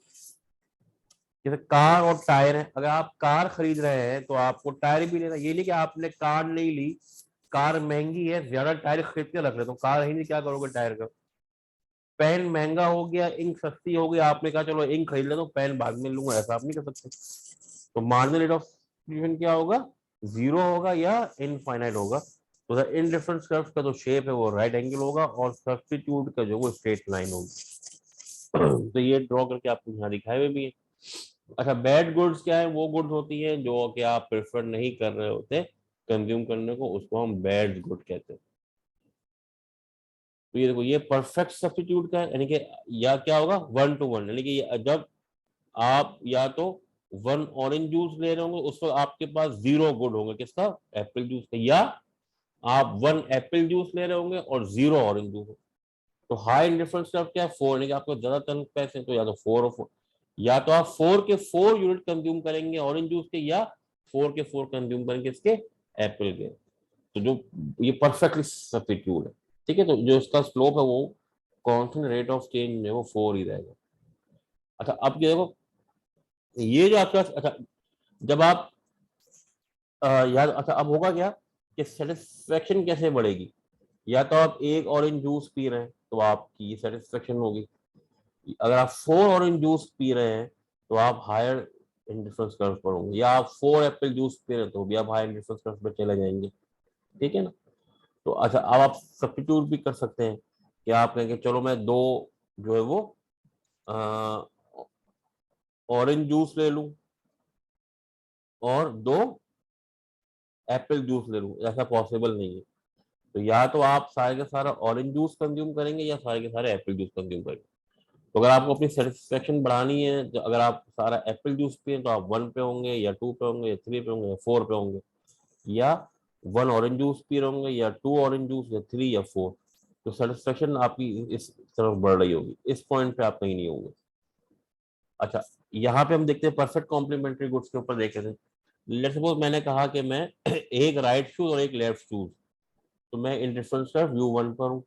जैसे कार और टायर है, अगर आप कार खरीद रहे हैं तो आपको टायर भी लेना, ये नहीं कि आपने कार नहीं ली, कार महंगी है ज्यादा टायर खरीद के रख रहे तो कार ही नहीं, क्या करोगे टायर का। पेन महंगा हो गया, इंक सस्ती हो गई, आपने कहा चलो इंक खरीद ले तो पेन बाद में लूंगा, ऐसा आप नहीं कर सकते। तो मार्जिनल रेट ऑफ सब्स्टिट्यूशन क्या होगा, जीरो होगा या इनफाइनाइट होगा। तो इनडिफरेंस कर्व का जो शेप है वो राइट एंगल होगा और सब्स्टिट्यूट का जो वो स्ट्रेट लाइन होगी। तो ये ड्रॉ करके आपको यहाँ दिखाए हुए भी है। अच्छा बैड गुड्स क्या है, वो गुड्स होती है जो कि आप प्रेफर नहीं कर रहे होते कंज्यूम करने को, उसको हम बैड गुड कहते हैं। तो ये देखो ये परफेक्ट सब्स्टिट्यूट का है, यानी कि या क्या होगा 1 to 1, यानी कि जब आप या तो 1 ऑरेंज जूस ले रहे होंगे उस वक्त आपके पास 0 गुड होंगे, किसका, एप्पल जूस का, या आप 1 एप्पल जूस ले रहे होंगे और 0 ऑरेंज जूस। तो हाई इंडिफरेंस कर्व क्या है 4, यानी कि आपको ज्यादातर पैसे तो या तो 4 और 4, या तो आप 4 के 4 यूनिट कंज्यूम करेंगे ऑरेंज जूस के, या 4 के 4 कंज्यूम करेंगे इसके एप्पल के। तो जो ये परफेक्टली सब्स्टिट्यूट है, ठीक है। तो जो इसका स्लोप है वो कांस्टेंट रेट ऑफ चेंज है वो 4 ही रहेगा। अच्छा अब ये देखो, ये जो आपका, अच्छा जब आप यार, अच्छा अब होगा क्या कि सेटिस्फेक्शन कैसे बढ़ेगी, या तो आप एक ऑरेंज जूस पी रहे हैं तो आपकी सेटिस्फेक्शन होगी, अगर आप 4 ऑरेंज जूस पी रहे हैं तो आप हायर इंडिफरेंस कर्व पर होंगे, या आप 4 एप्पल जूस पी रहे हैं तो भी आप हायर इंडिफरेंस कर्व पर चले जाएंगे, ठीक है ना। तो अच्छा अब आप सब्स्टिट्यूट भी कर सकते हैं कि आप कहेंगे चलो मैं दो जो है वो ऑरेंज जूस ले लूं और दो एप्पल जूस ले लूं, ऐसा पॉसिबल नहीं है। तो या तो आप सारे के सारा ऑरेंज जूस कंज्यूम करेंगे या सारे के सारे एप्पल जूस कंज्यूम करेंगे। तो अगर आपको अपनी सेटिस्फेक्शन बढ़ानी है, तो अगर आप सारा एप्पल जूस पिए तो आप 1 पे होंगे या 2 पे होंगे या 3 पे होंगे या 4 पे होंगे, या 1 ऑरेंज जूस पी रहे होंगे या 2 ऑरेंज जूस या 3 या 4। तो सेटिस्फेक्शन आपकी इस तरफ बढ़ रही होगी, इस पॉइंट पे आप कहीं नहीं होंगे। अच्छा यहाँ पे हम देखते हैं परफेक्ट कॉम्प्लीमेंट्री गुड्स के ऊपर देखे थे। लेट्स सपोज मैंने कहा कि मैं एक राइट शूज और एक लेफ्ट शूज, तो मैं इन डिफरेंस व्यू 1 पर हूँ।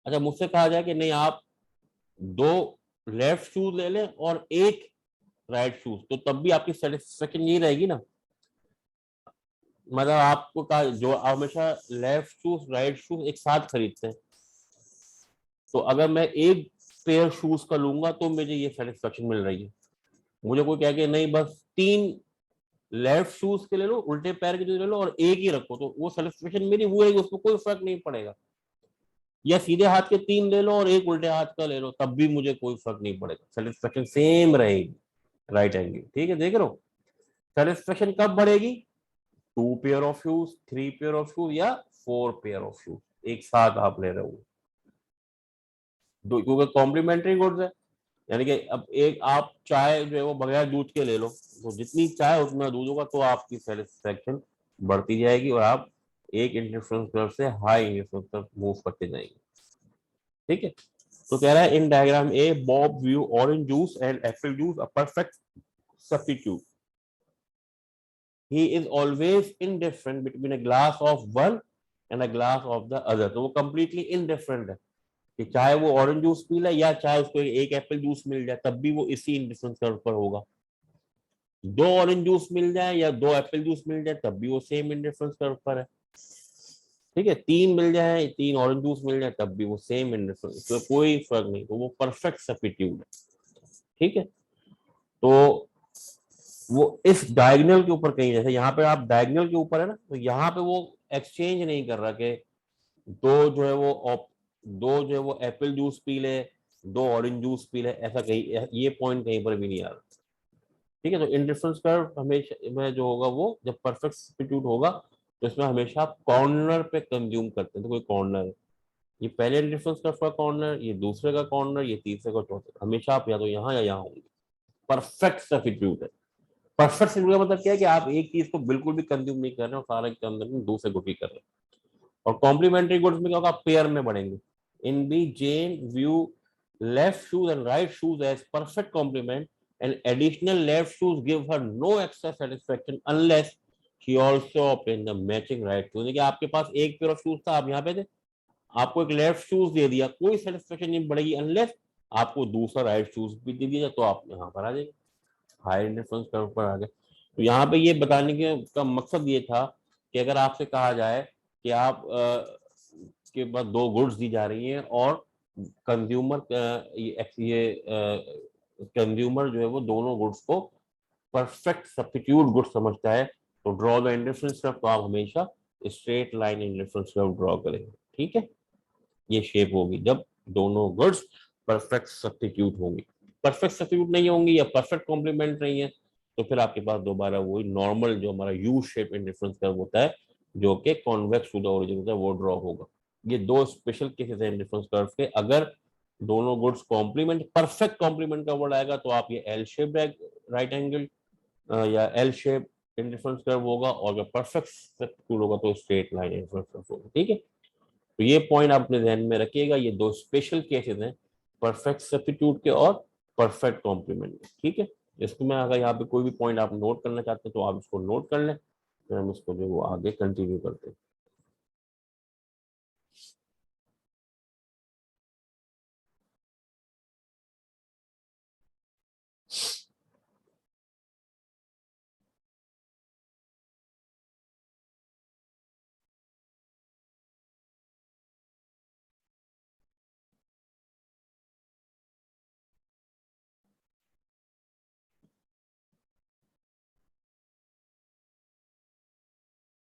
अच्छा मुझसे कहा जाए कि नहीं आप दो लेफ्ट शूज ले लें और एक राइट शूज, तो तब भी आपकी सेटिस्फेक्शन यही रहेगी ना, मतलब आपको कहा जो हमेशा लेफ्ट शूज राइट शूज एक साथ खरीदते हैं, तो अगर मैं एक पेयर शूज का लूंगा तो मुझे ये सेटिस्फेक्शन मिल रही है। मुझे कोई कह के नहीं बस 3 लेफ्ट शूज के ले लो, उल्टे पैर के जूते ले लो और एक ही रखो, तो वो सेटिस्फेक्शन मेरी वो रहेगी, उसमें कोई फर्क नहीं पड़ेगा। या सीधे हाथ के 3 ले लो और एक उल्टे हाथ का ले लो, तब भी मुझे कोई फर्क नहीं पड़ेगा, सेटिस्फेक्शन सेम रहेगी, राइट एंगल, ठीक है, देख रहे हो। सेटिस्फेक्शन कब बढ़ेगी? 2 pair of shoes, 3 pair of shoes या 4 पेयर ऑफ शूज एक साथ आप ले रहे हो, क्योंकि कॉम्प्लीमेंट्री गुड्स है। यानी कि अब एक आप चाय जो है वो बगैर दूध के ले लो, तो जितनी चाय उतना दूध होगा, तो आपकी सेटिस्फेक्शन बढ़ती जाएगी और आप एक इंडिफरेंस कर्व से हाई इंडिफरेंस तक मूव करते जाएंगे। ठीक है, तो कह रहा है in diagram A Bob view orange juice and Apple juice a perfect substitute, he is always indifferent between a glass of one and a glass of the other। तो वो completely indifferent है कि चाहे वो ऑरेंज जूस पी ले या चाहे उसको एक एप्पल जूस मिल जाए, तब भी वो इसी इंडिफरेंस कर्व पर होगा। दो ऑरेंज जूस मिल जाए या दो एप्पल जूस मिल जाए, तब भी वो सेम इंडिफरेंस कर्व पर है। ठीक है, तीन मिल जाए, तीन ऑरेंज जूस मिल जाए, तब भी वो सेम इंडिफरेंस, तो कोई फर्क नहीं, तो वो परफेक्ट सब्स्टिट्यूट है। ठीक है, तो वो इस डायगोनल के ऊपर कहीं, जैसे यहाँ पे आप डायगोनल के ऊपर है ना, तो यहाँ पे वो एक्सचेंज नहीं कर रहा कि दो जो है वो दो जो है वो एप्पल जूस पी ले, दो ऑरेंज जूस पी ले, ऐसा कहीं ये पॉइंट कहीं पर भी नहीं आ रहा। ठीक है, तो इंडिफरेंस कर्व हमेशा में जो होगा वो जब परफेक्ट सब्स्टिट्यूट होगा, तो इसमें हमेशा आप कॉर्नर पे कंज्यूम करते हैं। तो कोई कॉर्नर है, ये पहले इंडिफरेंस कर्व का कॉर्नर, ये दूसरे का कॉर्नर, ये तीसरे का चौथे, हमेशा आप या तो यहाँ या यहाँ होंगे। परफेक्ट सब्स्टिट्यूट है। परफेक्ट सब्स्टिट्यूट का मतलब क्या है कि आप एक चीज को बिल्कुल भी कंज्यूम नहीं कर रहे हो, सारे के अंदर में दूसरे को भी कर रहे हैं। और कॉम्प्लीमेंट्री गुड्स में क्या होगा, पेयर में बढ़ेंगे। In B Jane view left shoes and right shoes as perfect complement and additional left shoes give her no extra satisfaction unless she also obtain the matching right shoes. कि आपके पास एक पेयर ऑफ शूज था, आप यहाँ पे थे, आपको एक लेफ्ट शूज दे दिया, कोई सेटिस्फेक्शन नहीं बढ़ेगी अनलेस आपको दूसरा राइट शूज भी दे दिया, तो आप यहाँ पर आ जाएंगे, हाई इंडिफरेंस कर्व पर आ गए। तो यहाँ पे ये बताने के का मकसद ये था कि अगर आपसे कहा जाए कि आप के पास दो गुड्स दी जा रही हैं और कंज्यूमर कंज्यूमर जो है वो दोनों गुड्स को परफेक्ट सब्स्टिट्यूट गुड्स समझता है, तो ड्रॉ द इंडिफरेंस कर्व, तो आप हमेशा straight line indifference curve draw करेंगे। ठीक है, ये शेप होगी जब दोनों गुड्स परफेक्ट सब्स्टिट्यूट होंगी। परफेक्ट सब्स्टिट्यूट नहीं होंगी या परफेक्ट कॉम्प्लीमेंट नहीं है, तो फिर आपके पास दोबारा वही नॉर्मल जो हमारा यू शेप इंडिफरेंस कर्व होता है, जो कि कॉन्वेक्स टू द ओरिजिन होता है, वो ड्रॉ होगा। ये दो स्पेशल केसेस हैं इंडिफरेंस कर्व के। अगर दोनों गुड्स कॉम्प्लीमेंट, परफेक्ट कॉम्प्लीमेंट का वर्ड आएगा, तो आप ये एल शेप राइट एंगल या एल शेप इंडिफरेंस कर्व होगा, और अगर परफेक्ट सब्स्टिट्यूट होगा तो स्ट्रेट लाइन इंडिफरेंस कर्व होगा। ठीक है, तो ये पॉइंट आप अपने ध्यान में रखिएगा, ये दो स्पेशल केसेस हैं परफेक्ट सब्स्टिट्यूट के और परफेक्ट कॉम्प्लीमेंट के। ठीक है, इसको मैं अगर यहाँ पे कोई भी पॉइंट आप नोट करना चाहते हैं तो आप इसको नोट कर लें, फिर हम इसको जो वो आगे कंटिन्यू करते हैं।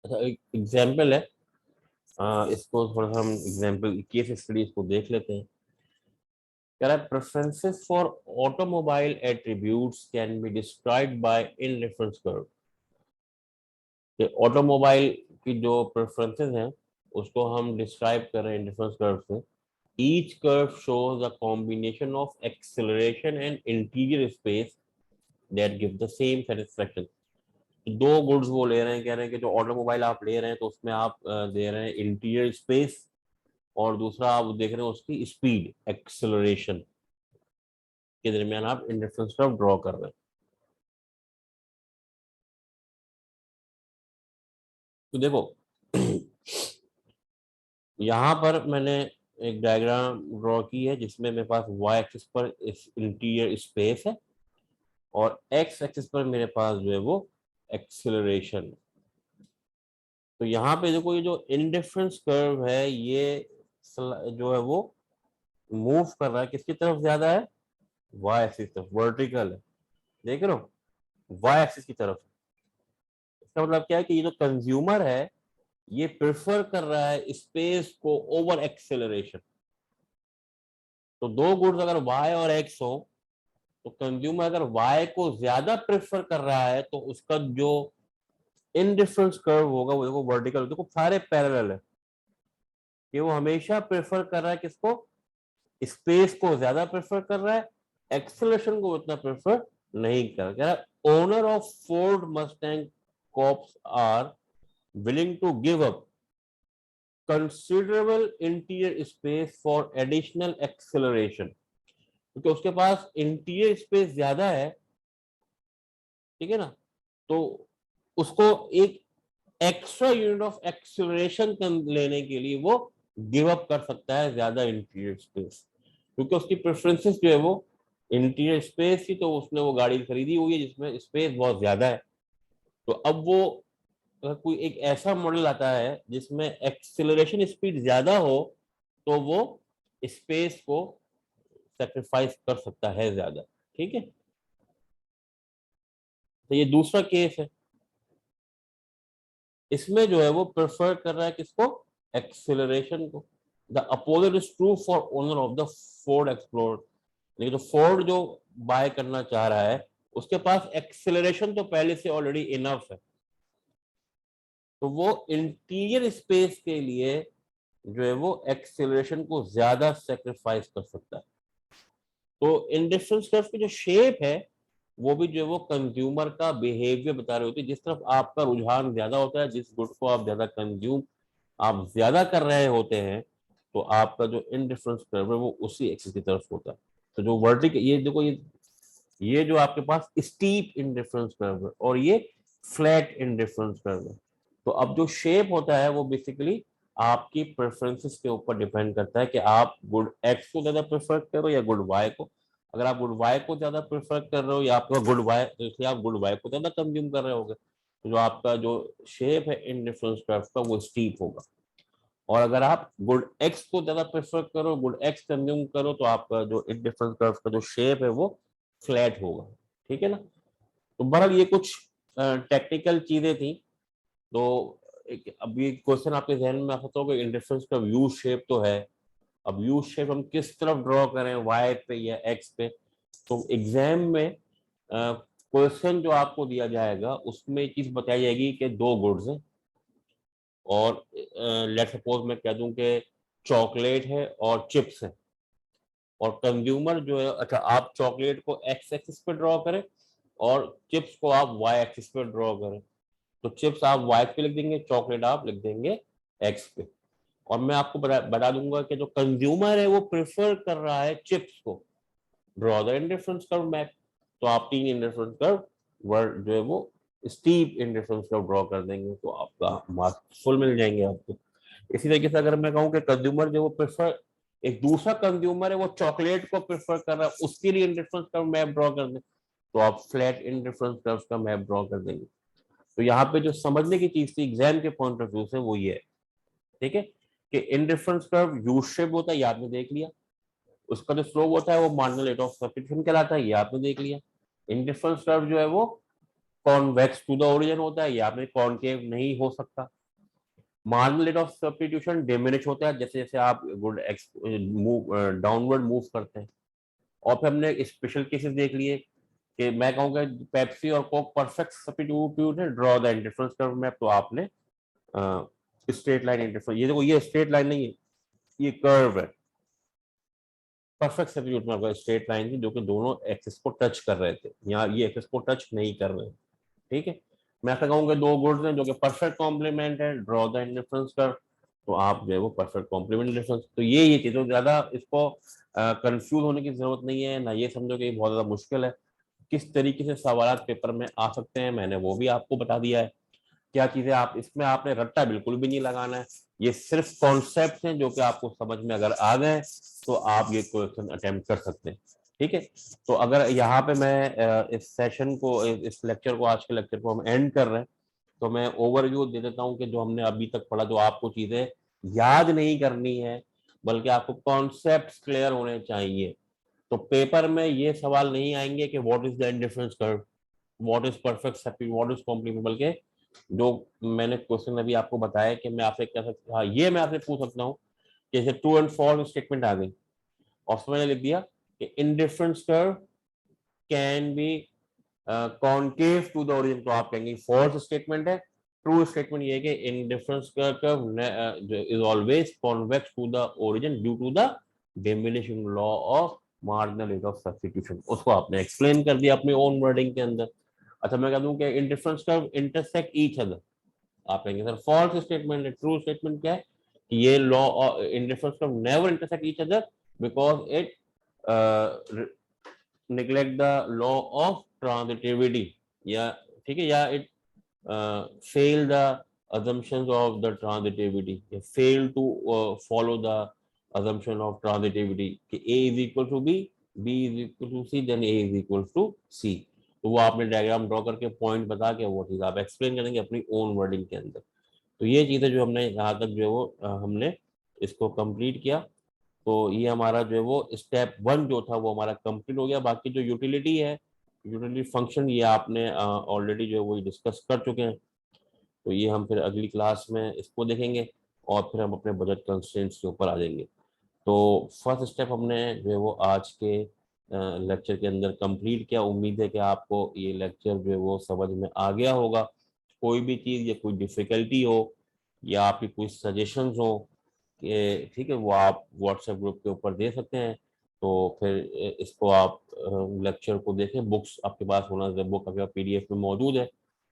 अच्छा, एक एग्जाम्पल है, इसको थोड़ा सा हम एग्जाम्पल केस स्टडीज को देख लेते हैं। कह रहा है preferences for automobile attributes can be described bye in reference curve. Automobile की जो प्रेफरेंसेस हैं उसको हम डिस्क्राइब कर रहे हैं डिफरेंस कर्व से। Each curve shows a combination of acceleration and interior space that give the same satisfaction. दो गुड्स वो ले रहे हैं, कह रहे हैं कि जो ऑटोमोबाइल आप ले रहे हैं तो उसमें आप दे रहे हैं इंटीरियर स्पेस, और दूसरा आप देख रहे हैं उसकी स्पीड एक्सेलरेशन के दरमियान आप इंडिफरेंस कर्व ड्रॉ कर रहे हैं। तो देखो यहाँ पर मैंने एक डायग्राम ड्रॉ की है जिसमें मेरे पास वाई एक्सिस पर इंटीरियर स्पेस है और एक्स एक्सिस पर मेरे पास जो है वो एक्सेलरेशन। तो यहाँ पे देखो ये जो इंडिफरेंस कर्व है ये जो है वो मूव कर रहा है किसकी तरफ ज्यादा है, वाई एक्सिस तरफ, वर्टिकल है, देख रहे हो, वाई एक्सिस की तरफ। इसका मतलब क्या है कि ये जो कंज्यूमर है ये प्रेफर कर रहा है स्पेस को ओवर एक्सेलरेशन। तो दो गुड्स अगर वाई और एक्स हो तो कंज्यूमर अगर y को ज्यादा प्रेफर कर रहा है तो उसका जो इनडिफरेंस कर्व होगा वो देखो वर्टिकल, देखो सारे पैरेलल है कि वो हमेशा प्रेफर कर रहा है किसको, स्पेस को ज्यादा प्रेफर कर रहा है, एक्सेलरेशन को उतना प्रेफर नहीं कर रहा है। Owner of Ford Mustang cops are willing to give up considerable interior space for additional acceleration, क्योंकि उसके पास इंटीरियर स्पेस ज्यादा है, ठीक है ना, तो उसको एक एक्स्ट्रा यूनिट ऑफ एक्सेलरेशन लेने के लिए वो गिव अप कर सकता है ज्यादा इंटीरियर स्पेस, क्योंकि उसकी प्रेफरेंसेस जो है वो इंटीरियर स्पेस थी, तो उसने वो गाड़ी खरीदी हुई है जिसमें स्पेस बहुत ज्यादा है। तो अब वो अगर कोई एक ऐसा मॉडल आता है जिसमें एक्सेलरेशन स्पीड ज्यादा हो तो वो स्पेस को सेक्रीफाइस कर सकता है ज्यादा, ठीक है। तो ये दूसरा केस है, इसमें जो है वो प्रेफर कर रहा है किसको, एक्सेलरेशन को। The opposite is true for owner of the Ford explorer, लेकिन जो फोर्ड जो बाय करना चाह रहा है उसके पास एक्सेलरेशन तो पहले से ऑलरेडी इनफ है, तो वो इंटीरियर स्पेस के लिए जो है वो एक्सेलरेशन को ज्यादा सेक्रीफाइस कर सकता है। तो इंडिफरेंस कर्व की जो शेप है वो भी जो है वो कंज्यूमर का बिहेवियर बता रही होती है, जिस तरफ आपका रुझान ज्यादा होता है, जिस गुड को आप ज्यादा कंज्यूम आप ज्यादा कर रहे होते हैं, तो आपका जो इंडिफरेंस कर्व है वो उसी एक्सिस की तरफ होता है। तो जो वर्टिकल, ये देखो ये जो आपके पास स्टीप इंडिफरेंस कर्व है और ये फ्लैट इंडिफरेंस कर्व है। तो अब जो शेप होता है वो बेसिकली आपकी प्रेफरेंसेस के ऊपर डिपेंड करता है कि आप गुड एक्स को ज्यादा प्रेफर करो या गुड वाई को। अगर आप गुड वाई को ज्यादा प्रेफर कर रहे हो या आपका गुड वाई, तो इसलिए आप गुड वाई को ज्यादा कंज्यूम कर रहे होगे, तो जो आपका जो शेप है इंडिफरेंस कर्व का वो स्टीप होगा। और अगर आप गुड एक्स को ज्यादा प्रेफर करो, गुड एक्स कंज्यूम करो, तो आपका जो इंडिफरेंस कर्व का जो शेप है वो फ्लैट होगा, ठीक है ना। तो बहरहाल ये कुछ टेक्निकल चीजें थी। तो अब ये क्वेश्चन आपके जहन में आ सकता होगा, इंडिफरेंस का यू शेप तो है, अब यू शेप हम किस तरफ ड्रॉ करें, वाई पे या एक्स पे। तो एग्जाम में क्वेश्चन जो आपको दिया जाएगा उसमें एक चीज बताई जाएगी कि दो गुड्स हैं और लेट सपोज मैं कह दूं कि चॉकलेट है और चिप्स है, और कंज्यूमर जो है, अच्छा आप चॉकलेट को एक्स एक्सिस पे ड्रॉ करें और चिप्स को आप वाई एक्सिस पे ड्रॉ करें, तो चिप्स आप वाई पे लिख देंगे, चॉकलेट आप लिख देंगे एक्स पे। और मैं आपको बता दूंगा कि जो कंज्यूमर है वो प्रेफर कर रहा है चिप्स को, draw the indifference curve map. तो आप तीन इंडिफरेंस कर्व वर्ड जो है वो स्टीप इंडिफरेंस कर्व ड्रॉ कर देंगे, तो आपका मार्क्स फुल मिल जाएंगे आपको। इसी तरीके से अगर मैं कहूँ कि कंज्यूमर जो वो प्रेफर, एक दूसरा कंज्यूमर है वो चॉकलेट को प्रेफर कर रहा है, उसके लिए इंडिफरेंस कर्व मैप ड्रॉ कर दें, तो आप फ्लैट इंडिफरेंस कर्व का मैप ड्रॉ कर देंगे। तो यहाँ पे जो समझने की चीज थी एग्जाम के पॉइंट ऑफ व्यू से वो ये है, ठीक है, कि इंडिफरेंस कर्व यू शेप होता है, ये आपने देख लिया। उसका जो स्लोप होता है वो मार्जिनल रेट ऑफ सब्स्टिट्यूशन कहलाता है, ये आपने देख लिया। इंडिफरेंस कर्व जो है वो कॉन्वेक्स टू द ओरिजिन होता है, ये आपने कॉनकेव नहीं हो सकता। Marginal rate of substitution diminish होता है जैसे जैसे आप good x move downward move करते हैं। और फिर हमने स्पेशल केसेस देख लिए कि मैं कहूँगा पेप्सी और कोक परफेक्ट सब्स्टिट्यूट है, draw the indifference curve map, तो आपने स्ट्रेट लाइन इंडिफरेंस, ये देखो ये स्ट्रेट लाइन नहीं है, ये कर्व है। परफेक्ट सब्स्टिट्यूट में आपका स्ट्रेट लाइन थी जो कि दोनों एक्सिस को टच कर रहे थे, यहाँ ये एक्सिस को टच नहीं कर रहे, ठीक है। मैं ऐसा कहूँगा दो गुड्स हैं जो कि परफेक्ट कॉम्प्लीमेंट है, ड्रॉ द इंडिफरेंस कर्व, तो आप जो है वो परफेक्ट कॉम्प्लीमेंट डिफरेंस। तो ये चीज़, तो ज्यादा इसको कंफ्यूज होने की जरूरत नहीं है ना, ये समझो कि ये बहुत ज्यादा मुश्किल है। किस तरीके से सवाल पेपर में आ सकते हैं मैंने वो भी आपको बता दिया है। क्या चीजें आप इसमें, आपने रट्टा बिल्कुल भी नहीं लगाना है, ये सिर्फ कॉन्सेप्ट हैं जो कि आपको समझ में अगर आ गए तो आप ये क्वेश्चन अटेम्प्ट कर सकते हैं, ठीक है। तो अगर यहाँ पे मैं इस सेशन को, इस लेक्चर को, आज के लेक्चर को हम एंड कर रहे हैं, तो मैं ओवरव्यू दे देता हूँ कि जो हमने अभी तक पढ़ा, जो आपको चीजें याद नहीं करनी है बल्कि आपको कॉन्सेप्ट क्लियर होने चाहिए। तो पेपर में ये सवाल नहीं आएंगे कि what is the indifference curve, what is perfect substitute, what is complement, बल्कि जो मैंने क्वेश्चन अभी आपको बताया कि मैं आपसे कह सकता, हाँ ये मैं आपसे पूछ सकता हूँ कि जैसे ट्रू एंड फॉल्स स्टेटमेंट आ गई और उसमें मैंने लिख दिया कि indifference curve can be concave to the origin, तो आप कहेंगे फॉल्स स्टेटमेंट है। ट्रू स्टेटमेंट ये है कि indifference curve is always convex to the origin due to the diminishing law of marginal rate of substitution. उसको आपने एक्सप्लेन कर दिया अपनी ओन वर्डिंग के अंदर। अच्छा, मैं कह दूं कि indifference curve intersect each other, आप कहेंगे सर फॉल्स स्टेटमेंट है। ट्रू स्टेटमेंट क्या है कि ये law indifference curve never intersect each other because it neglect the law of transitivity, या ठीक है, या it fail the assumptions of the transitivity, fail to follow the assumption of transitivity कि a is equal to b is equal to c, then a is equal to c। तो वो आपने डायग्राम ड्रॉ करके पॉइंट बता के वो चीज आप एक्सप्लेन करेंगे अपनी ओन वर्डिंग के अंदर। तो ये चीजें जो हमने यहाँ तक जो है वो हमने इसको कंप्लीट किया। तो ये हमारा जो है वो स्टेप 1 जो था वो हमारा कंप्लीट हो गया। बाकी जो यूटिलिटी है, यूटिलिटी फंक्शन, ये आपने ऑलरेडी जो है वो डिस्कस कर चुके हैं। तो ये हम फिर अगली क्लास में इसको देखेंगे और फिर हम अपने बजट कंस्ट्रेंट्स के ऊपर आ जाएंगे। तो फर्स्ट स्टेप हमने जो है वो आज के लेक्चर के अंदर कंप्लीट किया। उम्मीद है कि आपको ये लेक्चर जो है वो समझ में आ गया होगा। कोई भी चीज़ या कोई डिफिकल्टी हो या आपकी कोई सजेशंस हो कि ठीक है, वो आप व्हाट्सएप ग्रुप के ऊपर दे सकते हैं। तो फिर इसको आप लेक्चर को देखें, बुक्स आपके पास होना चाहिए, बुक आपके पास पीडीएफ में मौजूद है,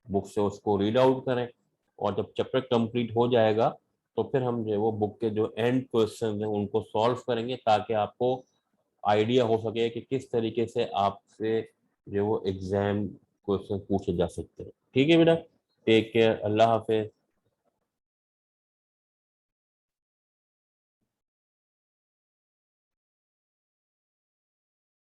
बुक से उसको रीड आउट करें। और जब चैप्टर कंप्लीट हो जाएगा तो फिर हम जो है वो बुक के जो एंड क्वेश्चन हैं उनको सॉल्व करेंगे, ताकि आपको आइडिया हो सके कि किस तरीके से आपसे जो वो एग्जाम क्वेश्चन पूछे जा सकते हैं। ठीक है बेटा, टेक केयर, अल्लाह हाफिज।